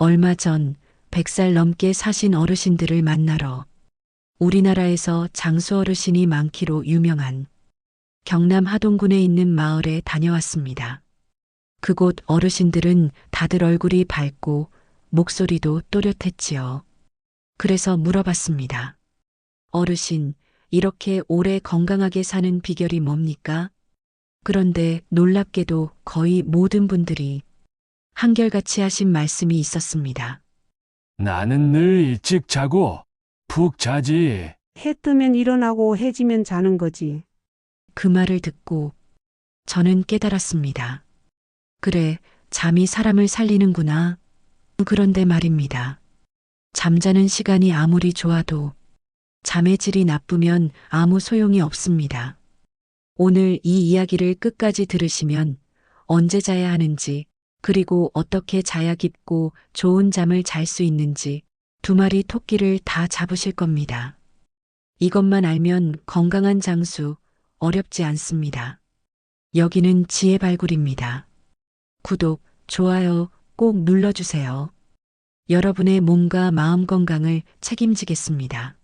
얼마 전 100살 넘게 사신 어르신들을 만나러 우리나라에서 장수 어르신이 많기로 유명한 경남 하동군에 있는 마을에 다녀왔습니다. 그곳 어르신들은 다들 얼굴이 밝고 목소리도 또렷했지요. 그래서 물어봤습니다. 어르신, 이렇게 오래 건강하게 사는 비결이 뭡니까? 그런데 놀랍게도 거의 모든 분들이 한결같이 하신 말씀이 있었습니다. 나는 늘 일찍 자고 푹 자지. 해 뜨면 일어나고 해 지면 자는 거지. 그 말을 듣고 저는 깨달았습니다. 그래, 잠이 사람을 살리는구나. 그런데 말입니다. 잠자는 시간이 아무리 좋아도 잠의 질이 나쁘면 아무 소용이 없습니다. 오늘 이 이야기를 끝까지 들으시면 언제 자야 하는지, 그리고 어떻게 자야 깊고 좋은 잠을 잘 수 있는지 두 마리 토끼를 다 잡으실 겁니다. 이것만 알면 건강한 장수 어렵지 않습니다. 여기는 지혜 발굴입니다. 구독, 좋아요 꼭 눌러주세요. 여러분의 몸과 마음 건강을 책임지겠습니다.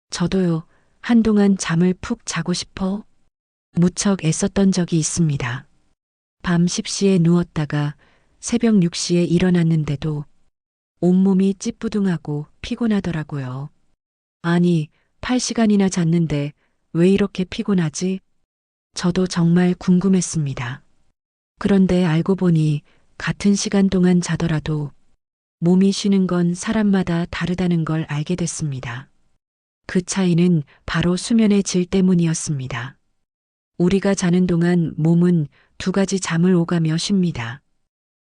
저도요, 한동안 잠을 푹 자고 싶어 무척 애썼던 적이 있습니다. 밤 10시에 누웠다가 새벽 6시에 일어났는데도 온몸이 찌뿌둥하고 피곤하더라고요. 아니, 8시간이나 잤는데 왜 이렇게 피곤하지? 저도 정말 궁금했습니다. 그런데 알고 보니 같은 시간 동안 자더라도 몸이 쉬는 건 사람마다 다르다는 걸 알게 됐습니다. 그 차이는 바로 수면의 질 때문이었습니다. 우리가 자는 동안 몸은 두 가지 잠을 오가며 쉽니다.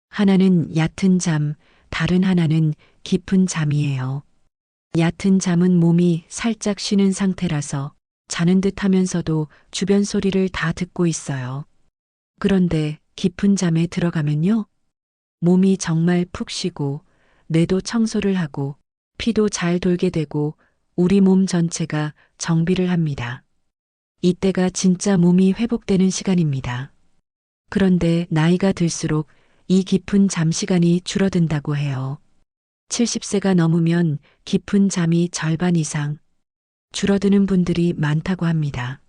하나는 얕은 잠, 다른 하나는 깊은 잠이에요. 얕은 잠은 몸이 살짝 쉬는 상태라서 자는 듯 하면서도 주변 소리를 다 듣고 있어요. 그런데 깊은 잠에 들어가면요, 몸이 정말 푹 쉬고 뇌도 청소를 하고 피도 잘 돌게 되고 우리 몸 전체가 정비를 합니다. 이때가 진짜 몸이 회복되는 시간입니다. 그런데 나이가 들수록 이 깊은 잠 시간이 줄어든다고 해요. 70세가 넘으면 깊은 잠이 절반 이상 줄어드는 분들이 많다고 합니다.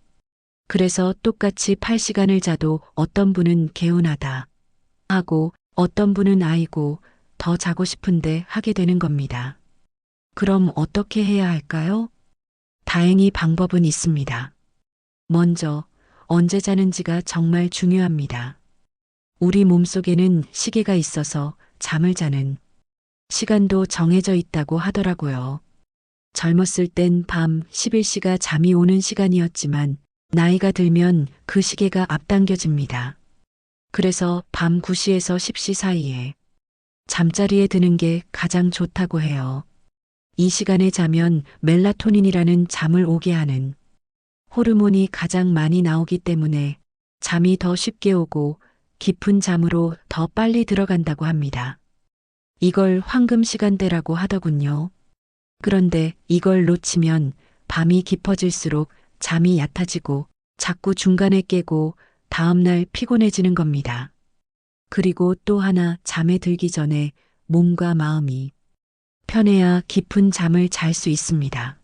그래서 똑같이 8시간을 자도 어떤 분은 개운하다 하고 어떤 분은 아이고 더 자고 싶은데 하게 되는 겁니다. 그럼 어떻게 해야 할까요? 다행히 방법은 있습니다. 먼저 언제 자는지가 정말 중요합니다. 우리 몸속에는 시계가 있어서 잠을 자는 시간도 정해져 있다고 하더라고요. 젊었을 땐 밤 11시가 잠이 오는 시간이었지만 나이가 들면 그 시계가 앞당겨집니다. 그래서 밤 9시에서 10시 사이에 잠자리에 드는 게 가장 좋다고 해요. 이 시간에 자면 멜라토닌이라는 잠을 오게 하는 호르몬이 가장 많이 나오기 때문에 잠이 더 쉽게 오고 깊은 잠으로 더 빨리 들어간다고 합니다. 이걸 황금 시간대라고 하더군요. 그런데 이걸 놓치면 밤이 깊어질수록 잠이 얕아지고 자꾸 중간에 깨고 다음날 피곤해지는 겁니다. 그리고 또 하나, 잠에 들기 전에 몸과 마음이 편해야 깊은 잠을 잘 수 있습니다.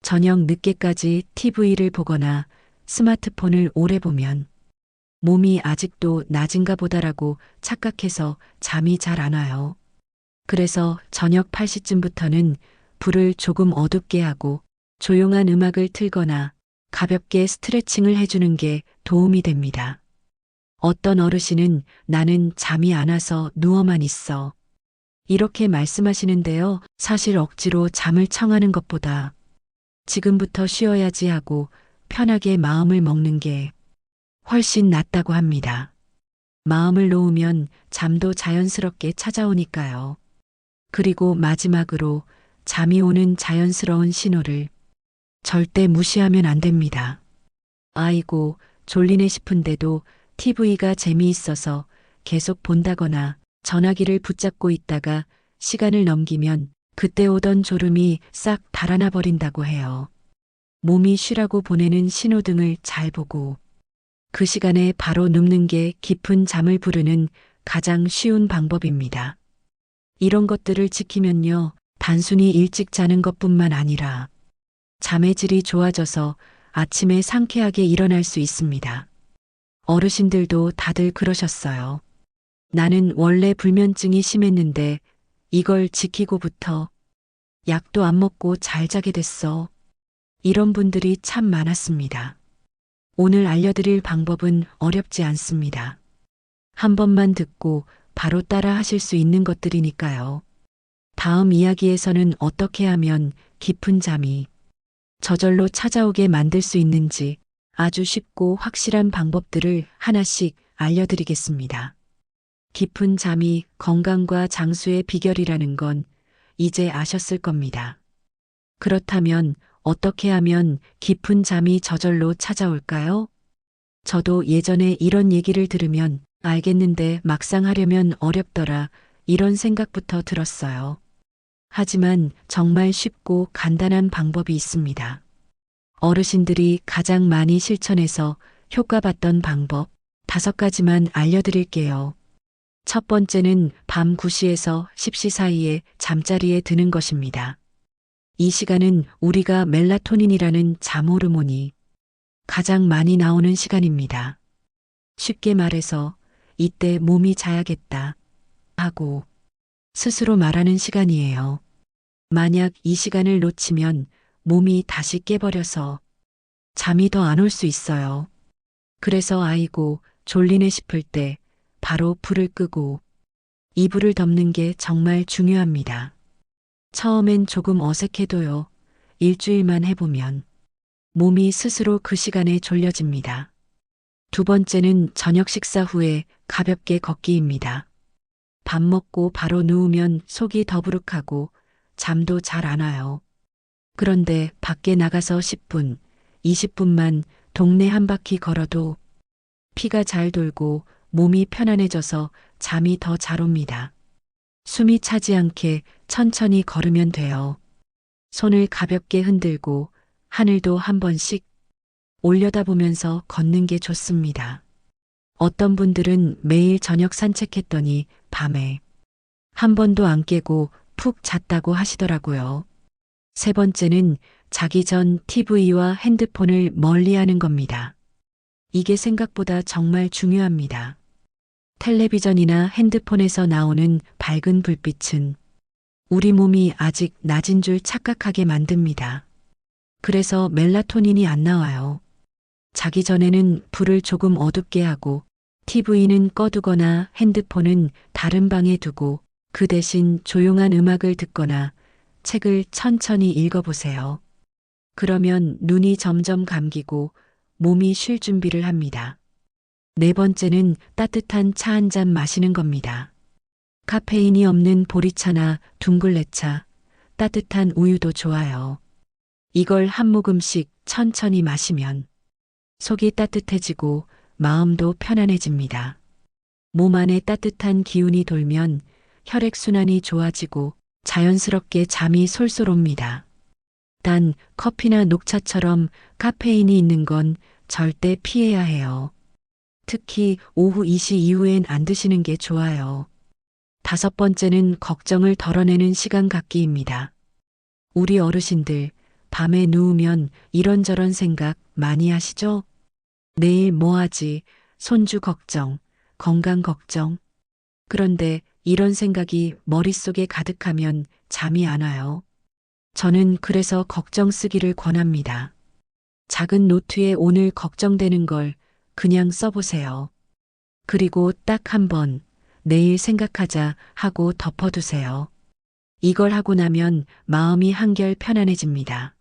저녁 늦게까지 TV를 보거나 스마트폰을 오래 보면 몸이 아직도 낮은가 보다라고 착각해서 잠이 잘 안 와요. 그래서 저녁 8시쯤부터는 불을 조금 어둡게 하고 조용한 음악을 틀거나 가볍게 스트레칭을 해주는 게 도움이 됩니다. 어떤 어르신은 나는 잠이 안 와서 누워만 있어 이렇게 말씀하시는데요. 사실 억지로 잠을 청하는 것보다 지금부터 쉬어야지 하고 편하게 마음을 먹는 게 훨씬 낫다고 합니다. 마음을 놓으면 잠도 자연스럽게 찾아오니까요. 그리고 마지막으로 잠이 오는 자연스러운 신호를 절대 무시하면 안 됩니다. 아이고, 졸리네 싶은데도 TV가 재미있어서 계속 본다거나 전화기를 붙잡고 있다가 시간을 넘기면 그때 오던 졸음이 싹 달아나 버린다고 해요. 몸이 쉬라고 보내는 신호등을 잘 보고 그 시간에 바로 눕는 게 깊은 잠을 부르는 가장 쉬운 방법입니다. 이런 것들을 지키면요, 단순히 일찍 자는 것뿐만 아니라 잠의 질이 좋아져서 아침에 상쾌하게 일어날 수 있습니다. 어르신들도 다들 그러셨어요. 나는 원래 불면증이 심했는데 이걸 지키고부터 약도 안 먹고 잘 자게 됐어. 이런 분들이 참 많았습니다. 오늘 알려드릴 방법은 어렵지 않습니다. 한 번만 듣고 바로 따라 하실 수 있는 것들이니까요. 다음 이야기에서는 어떻게 하면 깊은 잠이 저절로 찾아오게 만들 수 있는지 아주 쉽고 확실한 방법들을 하나씩 알려드리겠습니다. 깊은 잠이 건강과 장수의 비결이라는 건 이제 아셨을 겁니다. 그렇다면 어떻게 하면 깊은 잠이 저절로 찾아올까요? 저도 예전에 이런 얘기를 들으면 알겠는데 막상 하려면 어렵더라 이런 생각부터 들었어요. 하지만 정말 쉽고 간단한 방법이 있습니다. 어르신들이 가장 많이 실천해서 효과 봤던 방법 5가지만 알려드릴게요. 첫 번째는 밤 9시에서 10시 사이에 잠자리에 드는 것입니다. 이 시간은 우리가 멜라토닌이라는 잠 호르몬이 가장 많이 나오는 시간입니다. 쉽게 말해서 이때 몸이 자야겠다 하고 스스로 말하는 시간이에요. 만약 이 시간을 놓치면 몸이 다시 깨버려서 잠이 더 안 올 수 있어요. 그래서 아이고 졸리네 싶을 때 바로 불을 끄고 이불을 덮는 게 정말 중요합니다. 처음엔 조금 어색해도요. 일주일만 해보면 몸이 스스로 그 시간에 졸려집니다. 두 번째는 저녁 식사 후에 가볍게 걷기입니다. 밥 먹고 바로 누우면 속이 더부룩하고 잠도 잘 안 와요. 그런데 밖에 나가서 10분, 20분만 동네 한 바퀴 걸어도 피가 잘 돌고 몸이 편안해져서 잠이 더 잘 옵니다. 숨이 차지 않게 천천히 걸으면 돼요. 손을 가볍게 흔들고 하늘도 한 번씩 올려다보면서 걷는 게 좋습니다. 어떤 분들은 매일 저녁 산책했더니 밤에 한 번도 안 깨고 푹 잤다고 하시더라고요. 세 번째는 자기 전 TV와 핸드폰을 멀리하는 겁니다. 이게 생각보다 정말 중요합니다. 텔레비전이나 핸드폰에서 나오는 밝은 불빛은 우리 몸이 아직 낮은 줄 착각하게 만듭니다. 그래서 멜라토닌이 안 나와요. 자기 전에는 불을 조금 어둡게 하고 TV는 꺼두거나 핸드폰은 다른 방에 두고 그 대신 조용한 음악을 듣거나 책을 천천히 읽어보세요. 그러면 눈이 점점 감기고 몸이 쉴 준비를 합니다. 네 번째는 따뜻한 차 한 잔 마시는 겁니다. 카페인이 없는 보리차나 둥글레차, 따뜻한 우유도 좋아요. 이걸 한 모금씩 천천히 마시면 속이 따뜻해지고 마음도 편안해집니다. 몸 안에 따뜻한 기운이 돌면 혈액순환이 좋아지고 자연스럽게 잠이 솔솔 옵니다. 단 커피나 녹차처럼 카페인이 있는 건 절대 피해야 해요. 특히 오후 2시 이후엔 안 드시는 게 좋아요. 5번째는 걱정을 덜어내는 시간 갖기입니다. 우리 어르신들 밤에 누우면 이런저런 생각 많이 하시죠? 내일 뭐 하지? 손주 걱정, 건강 걱정. 그런데 이런 생각이 머릿속에 가득하면 잠이 안 와요. 저는 그래서 걱정 쓰기를 권합니다. 작은 노트에 오늘 걱정되는 걸 그냥 써보세요. 그리고 딱 한 번 내일 생각하자 하고 덮어두세요. 이걸 하고 나면 마음이 한결 편안해집니다.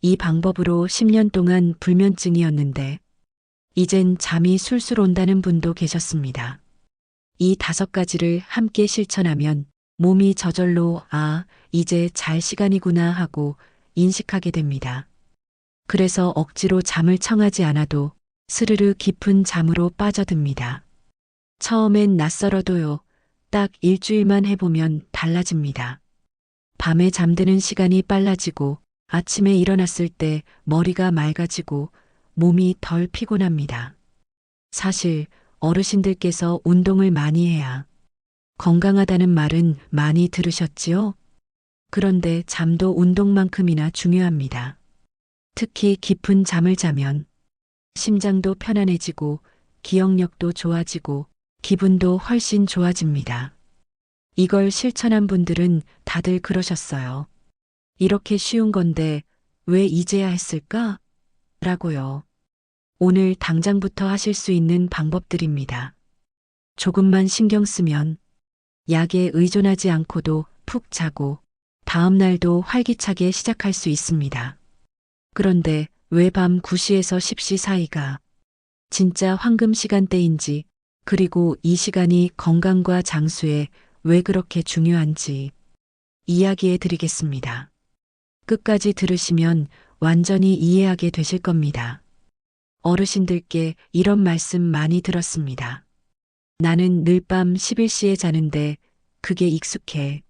이 방법으로 10년 동안 불면증이었는데 이젠 잠이 술술 온다는 분도 계셨습니다. 이 5가지를 함께 실천하면 몸이 저절로 이제 잘 시간이구나 하고 인식하게 됩니다. 그래서 억지로 잠을 청하지 않아도 스르르 깊은 잠으로 빠져듭니다. 처음엔 낯설어도요. 딱 일주일만 해보면 달라집니다. 밤에 잠드는 시간이 빨라지고 아침에 일어났을 때 머리가 맑아지고 몸이 덜 피곤합니다. 사실 어르신들께서 운동을 많이 해야 건강하다는 말은 많이 들으셨지요? 그런데 잠도 운동만큼이나 중요합니다. 특히 깊은 잠을 자면 심장도 편안해지고 기억력도 좋아지고 기분도 훨씬 좋아집니다. 이걸 실천한 분들은 다들 그러셨어요. 이렇게 쉬운 건데 왜 이제야 했을까? 라고요. 오늘 당장부터 하실 수 있는 방법들입니다. 조금만 신경 쓰면 약에 의존하지 않고도 푹 자고 다음 날도 활기차게 시작할 수 있습니다. 그런데 왜 밤 9시에서 10시 사이가 진짜 황금 시간대인지, 그리고 이 시간이 건강과 장수에 왜 그렇게 중요한지 이야기해 드리겠습니다. 끝까지 들으시면 완전히 이해하게 되실 겁니다. 어르신들께 이런 말씀 많이 들었습니다. 나는 늘 밤 11시에 자는데 그게 익숙해.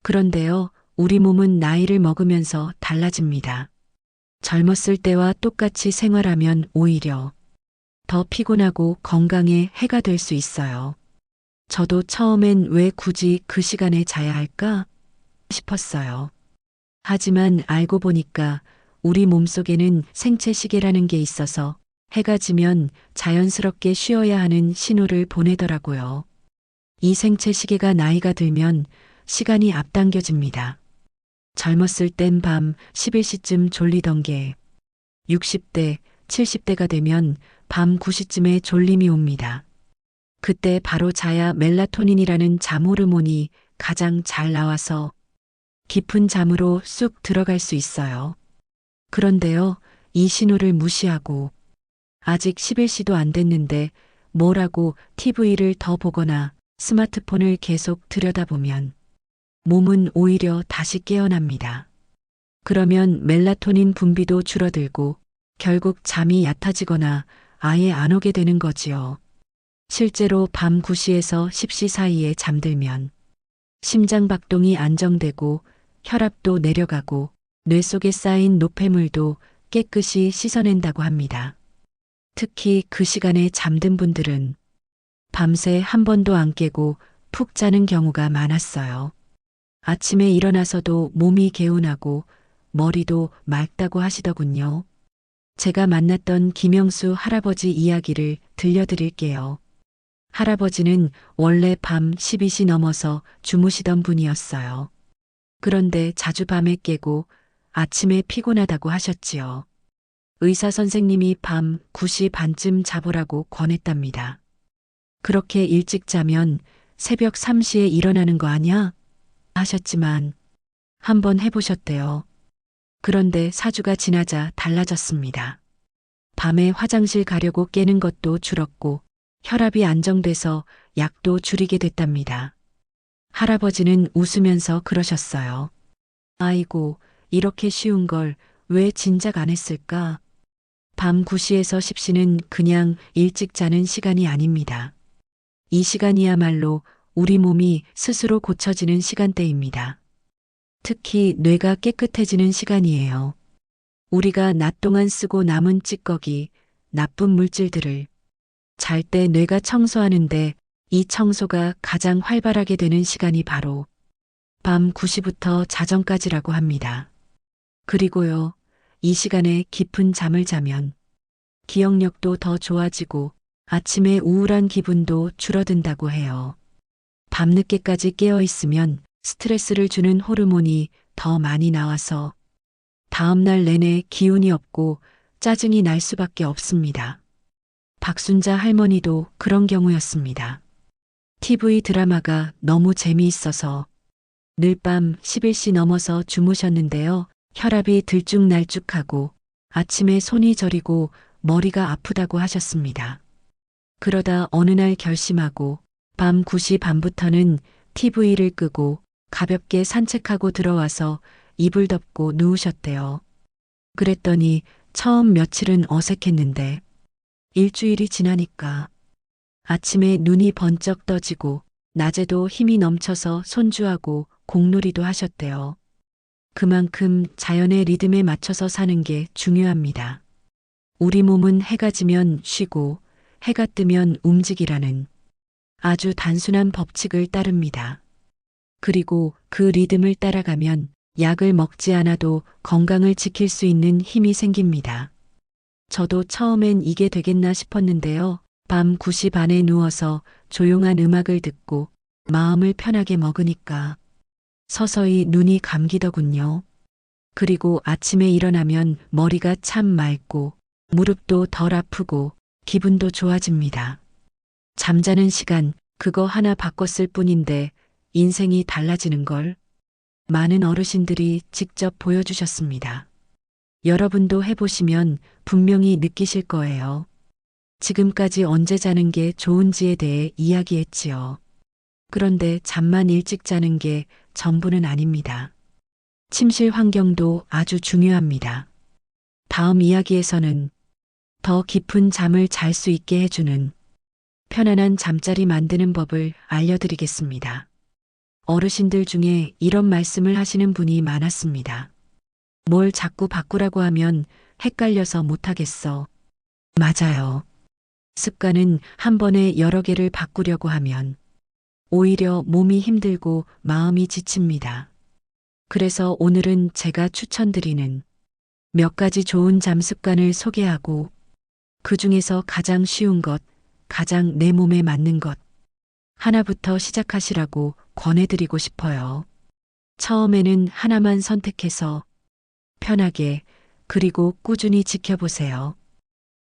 그런데요, 우리 몸은 나이를 먹으면서 달라집니다. 젊었을 때와 똑같이 생활하면 오히려 더 피곤하고 건강에 해가 될 수 있어요. 저도 처음엔 왜 굳이 그 시간에 자야 할까 싶었어요. 하지만 알고 보니까 우리 몸속에는 생체 시계라는 게 있어서 해가 지면 자연스럽게 쉬어야 하는 신호를 보내더라고요. 이 생체 시계가 나이가 들면 시간이 앞당겨집니다. 젊었을 땐 밤 11시쯤 졸리던 게 60대, 70대가 되면 밤 9시쯤에 졸림이 옵니다. 그때 바로 자야 멜라토닌이라는 잠 호르몬이 가장 잘 나와서 깊은 잠으로 쑥 들어갈 수 있어요. 그런데요, 이 신호를 무시하고 아직 11시도 안 됐는데 뭐라고 TV를 더 보거나 스마트폰을 계속 들여다보면 몸은 오히려 다시 깨어납니다. 그러면 멜라토닌 분비도 줄어들고 결국 잠이 얕아지거나 아예 안 오게 되는 거지요. 실제로 밤 9시에서 10시 사이에 잠들면 심장 박동이 안정되고 혈압도 내려가고 뇌 속에 쌓인 노폐물도 깨끗이 씻어낸다고 합니다. 특히 그 시간에 잠든 분들은 밤새 한 번도 안 깨고 푹 자는 경우가 많았어요. 아침에 일어나서도 몸이 개운하고 머리도 맑다고 하시더군요. 제가 만났던 김영수 할아버지 이야기를 들려드릴게요. 할아버지는 원래 밤 12시 넘어서 주무시던 분이었어요. 그런데 자주 밤에 깨고 아침에 피곤하다고 하셨지요. 의사 선생님이 밤 9시 반쯤 자보라고 권했답니다. 그렇게 일찍 자면 새벽 3시에 일어나는 거 아냐? 하셨지만 한번 해보셨대요. 그런데 4주가 지나자 달라졌습니다. 밤에 화장실 가려고 깨는 것도 줄었고 혈압이 안정돼서 약도 줄이게 됐답니다. 할아버지는 웃으면서 그러셨어요. 아이고, 이렇게 쉬운 걸 왜 진작 안 했을까? 밤 9시에서 10시는 그냥 일찍 자는 시간이 아닙니다. 이 시간이야말로 우리 몸이 스스로 고쳐지는 시간대입니다. 특히 뇌가 깨끗해지는 시간이에요. 우리가 낮 동안 쓰고 남은 찌꺼기, 나쁜 물질들을 잘 때 뇌가 청소하는데 이 청소가 가장 활발하게 되는 시간이 바로 밤 9시부터 자정까지라고 합니다. 그리고요, 이 시간에 깊은 잠을 자면 기억력도 더 좋아지고 아침에 우울한 기분도 줄어든다고 해요. 밤늦게까지 깨어 있으면 스트레스를 주는 호르몬이 더 많이 나와서 다음날 내내 기운이 없고 짜증이 날 수밖에 없습니다. 박순자 할머니도 그런 경우였습니다. TV 드라마가 너무 재미있어서 늘 밤 11시 넘어서 주무셨는데요. 혈압이 들쭉날쭉하고 아침에 손이 저리고 머리가 아프다고 하셨습니다. 그러다 어느 날 결심하고 밤 9시 반부터는 TV를 끄고 가볍게 산책하고 들어와서 이불 덮고 누우셨대요. 그랬더니 처음 며칠은 어색했는데 일주일이 지나니까 아침에 눈이 번쩍 떠지고 낮에도 힘이 넘쳐서 손주하고 공놀이도 하셨대요. 그만큼 자연의 리듬에 맞춰서 사는 게 중요합니다. 우리 몸은 해가 지면 쉬고 해가 뜨면 움직이라는 아주 단순한 법칙을 따릅니다. 그리고 그 리듬을 따라가면 약을 먹지 않아도 건강을 지킬 수 있는 힘이 생깁니다. 저도 처음엔 이게 되겠나 싶었는데요. 밤 9시 반에 누워서 조용한 음악을 듣고 마음을 편하게 먹으니까 서서히 눈이 감기더군요. 그리고 아침에 일어나면 머리가 참 맑고 무릎도 덜 아프고 기분도 좋아집니다. 잠자는 시간 그거 하나 바꿨을 뿐인데 인생이 달라지는 걸 많은 어르신들이 직접 보여주셨습니다. 여러분도 해보시면 분명히 느끼실 거예요. 지금까지 언제 자는 게 좋은지에 대해 이야기했지요. 그런데 잠만 일찍 자는 게 전부는 아닙니다. 침실 환경도 아주 중요합니다. 다음 이야기에서는 더 깊은 잠을 잘 수 있게 해주는 편안한 잠자리 만드는 법을 알려드리겠습니다. 어르신들 중에 이런 말씀을 하시는 분이 많았습니다. 뭘 자꾸 바꾸라고 하면 헷갈려서 못하겠어. 맞아요. 습관은 한 번에 여러 개를 바꾸려고 하면 오히려 몸이 힘들고 마음이 지칩니다. 그래서 오늘은 제가 추천드리는 몇 가지 좋은 잠 습관을 소개하고 그 중에서 가장 쉬운 것, 가장 내 몸에 맞는 것 하나부터 시작하시라고 권해드리고 싶어요. 처음에는 하나만 선택해서 편하게 그리고 꾸준히 지켜보세요.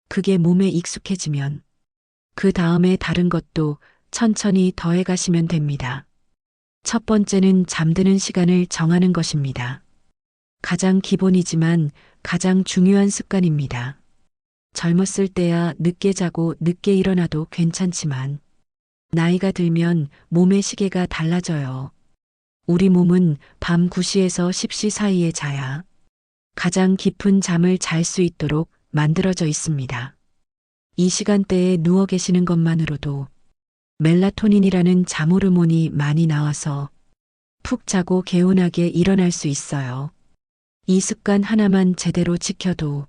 그게 몸에 익숙해지면 그 다음에 다른 것도 천천히 더해가시면 됩니다. 첫 번째는 잠드는 시간을 정하는 것입니다. 가장 기본이지만 가장 중요한 습관입니다. 젊었을 때야 늦게 자고 늦게 일어나도 괜찮지만 나이가 들면 몸의 시계가 달라져요. 우리 몸은 밤 9시에서 10시 사이에 자야 가장 깊은 잠을 잘 수 있도록 만들어져 있습니다. 이 시간대에 누워 계시는 것만으로도 멜라토닌이라는 잠 호르몬이 많이 나와서 푹 자고 개운하게 일어날 수 있어요. 이 습관 하나만 제대로 지켜도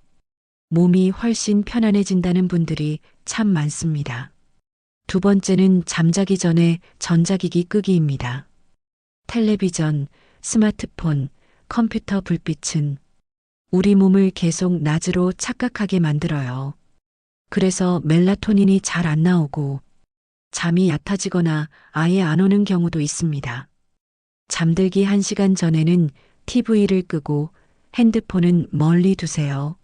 몸이 훨씬 편안해진다는 분들이 참 많습니다. 두 번째는 잠자기 전에 전자기기 끄기입니다. 텔레비전, 스마트폰, 컴퓨터 불빛은 우리 몸을 계속 낮으로 착각하게 만들어요. 그래서 멜라토닌이 잘 안 나오고 잠이 얕아지거나 아예 안 오는 경우도 있습니다. 잠들기 1시간 전에는 TV를 끄고 핸드폰은 멀리 두세요.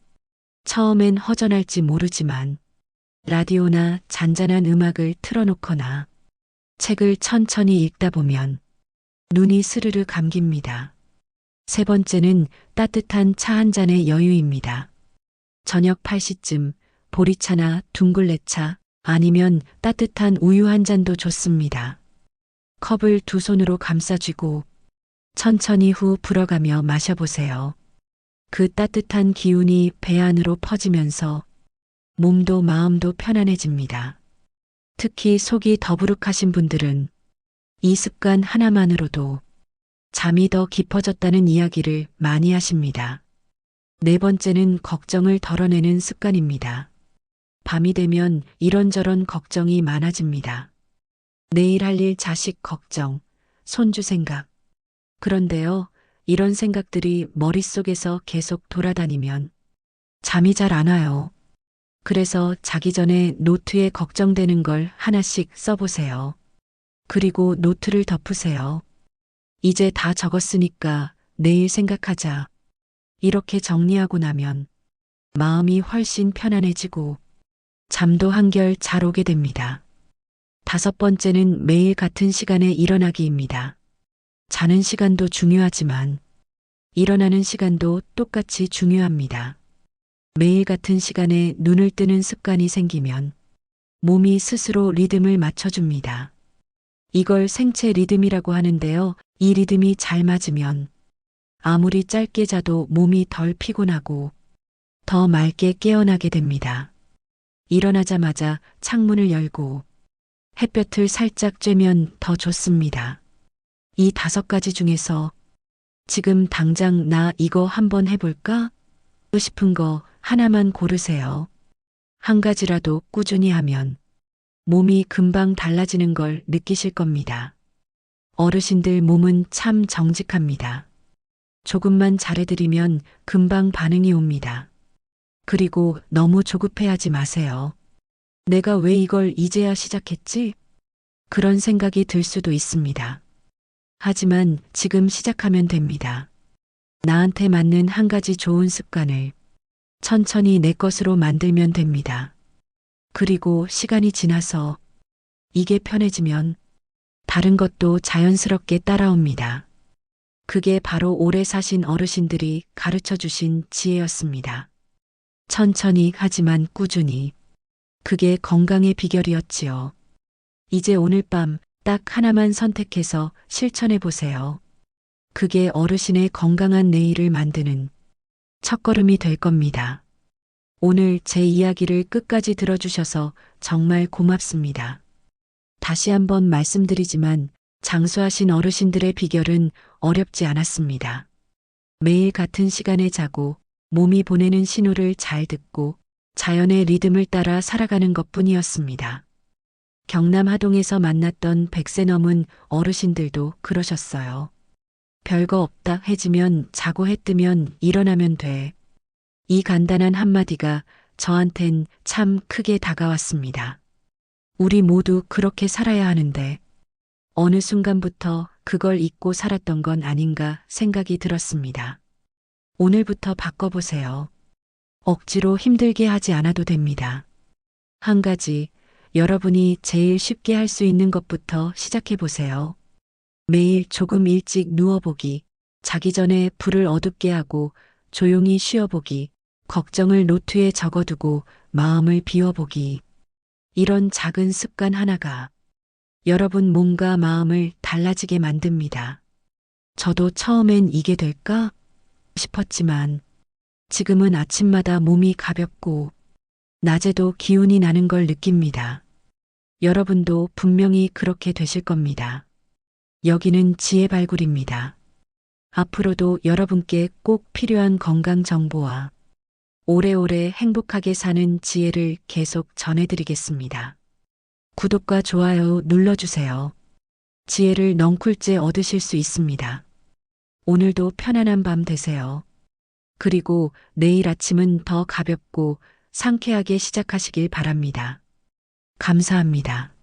처음엔 허전할지 모르지만 라디오나 잔잔한 음악을 틀어놓거나 책을 천천히 읽다 보면 눈이 스르르 감깁니다. 세 번째는 따뜻한 차 한 잔의 여유입니다. 저녁 8시쯤 보리차나 둥글레차 아니면 따뜻한 우유 한 잔도 좋습니다. 컵을 두 손으로 감싸쥐고 천천히 후 불어가며 마셔보세요. 그 따뜻한 기운이 배 안으로 퍼지면서 몸도 마음도 편안해집니다. 특히 속이 더부룩하신 분들은 이 습관 하나만으로도 잠이 더 깊어졌다는 이야기를 많이 하십니다. 네 번째는 걱정을 덜어내는 습관입니다. 밤이 되면 이런저런 걱정이 많아집니다. 내일 할 일 자식 걱정, 손주 생각. 그런데요, 이런 생각들이 머릿속에서 계속 돌아다니면 잠이 잘 안 와요. 그래서 자기 전에 노트에 걱정되는 걸 하나씩 써보세요. 그리고 노트를 덮으세요. 이제 다 적었으니까 내일 생각하자. 이렇게 정리하고 나면 마음이 훨씬 편안해지고 잠도 한결 잘 오게 됩니다. 다섯 번째는 매일 같은 시간에 일어나기입니다. 자는 시간도 중요하지만 일어나는 시간도 똑같이 중요합니다. 매일 같은 시간에 눈을 뜨는 습관이 생기면 몸이 스스로 리듬을 맞춰줍니다. 이걸 생체 리듬이라고 하는데요. 이 리듬이 잘 맞으면 아무리 짧게 자도 몸이 덜 피곤하고 더 맑게 깨어나게 됩니다. 일어나자마자 창문을 열고 햇볕을 살짝 쬐면 더 좋습니다. 이 5가지 중에서 지금 당장 나 이거 한번 해볼까? 하고 싶은 거 하나만 고르세요. 한 가지라도 꾸준히 하면 몸이 금방 달라지는 걸 느끼실 겁니다. 어르신들 몸은 참 정직합니다. 조금만 잘해드리면 금방 반응이 옵니다. 그리고 너무 조급해하지 마세요. 내가 왜 이걸 이제야 시작했지? 그런 생각이 들 수도 있습니다. 하지만 지금 시작하면 됩니다. 나한테 맞는 한 가지 좋은 습관을 천천히 내 것으로 만들면 됩니다. 그리고 시간이 지나서 이게 편해지면 다른 것도 자연스럽게 따라옵니다. 그게 바로 오래 사신 어르신들이 가르쳐 주신 지혜였습니다. 천천히 하지만 꾸준히. 그게 건강의 비결이었지요. 이제 오늘 밤 딱 하나만 선택해서 실천해 보세요. 그게 어르신의 건강한 내일을 만드는 첫걸음이 될 겁니다. 오늘 제 이야기를 끝까지 들어주셔서 정말 고맙습니다. 다시 한번 말씀드리지만 장수하신 어르신들의 비결은 어렵지 않았습니다. 매일 같은 시간에 자고 몸이 보내는 신호를 잘 듣고 자연의 리듬을 따라 살아가는 것뿐이었습니다. 경남 하동에서 만났던 100세 넘은 어르신들도 그러셨어요. 별거 없다 해지면 자고 해 뜨면 일어나면 돼. 이 간단한 한마디가 저한텐 참 크게 다가왔습니다. 우리 모두 그렇게 살아야 하는데 어느 순간부터 그걸 잊고 살았던 건 아닌가 생각이 들었습니다. 오늘부터 바꿔보세요. 억지로 힘들게 하지 않아도 됩니다. 한 가지, 여러분이 제일 쉽게 할 수 있는 것부터 시작해 보세요. 매일 조금 일찍 누워보기, 자기 전에 불을 어둡게 하고 조용히 쉬어보기, 걱정을 노트에 적어두고 마음을 비워보기. 이런 작은 습관 하나가 여러분 몸과 마음을 달라지게 만듭니다. 저도 처음엔 이게 될까 싶었지만 지금은 아침마다 몸이 가볍고 낮에도 기운이 나는 걸 느낍니다. 여러분도 분명히 그렇게 되실 겁니다. 여기는 지혜 발굴입니다. 앞으로도 여러분께 꼭 필요한 건강 정보와 오래오래 행복하게 사는 지혜를 계속 전해드리겠습니다. 구독과 좋아요 눌러주세요. 지혜를 넝쿨째 얻으실 수 있습니다. 오늘도 편안한 밤 되세요. 그리고 내일 아침은 더 가볍고 상쾌하게 시작하시길 바랍니다. 감사합니다.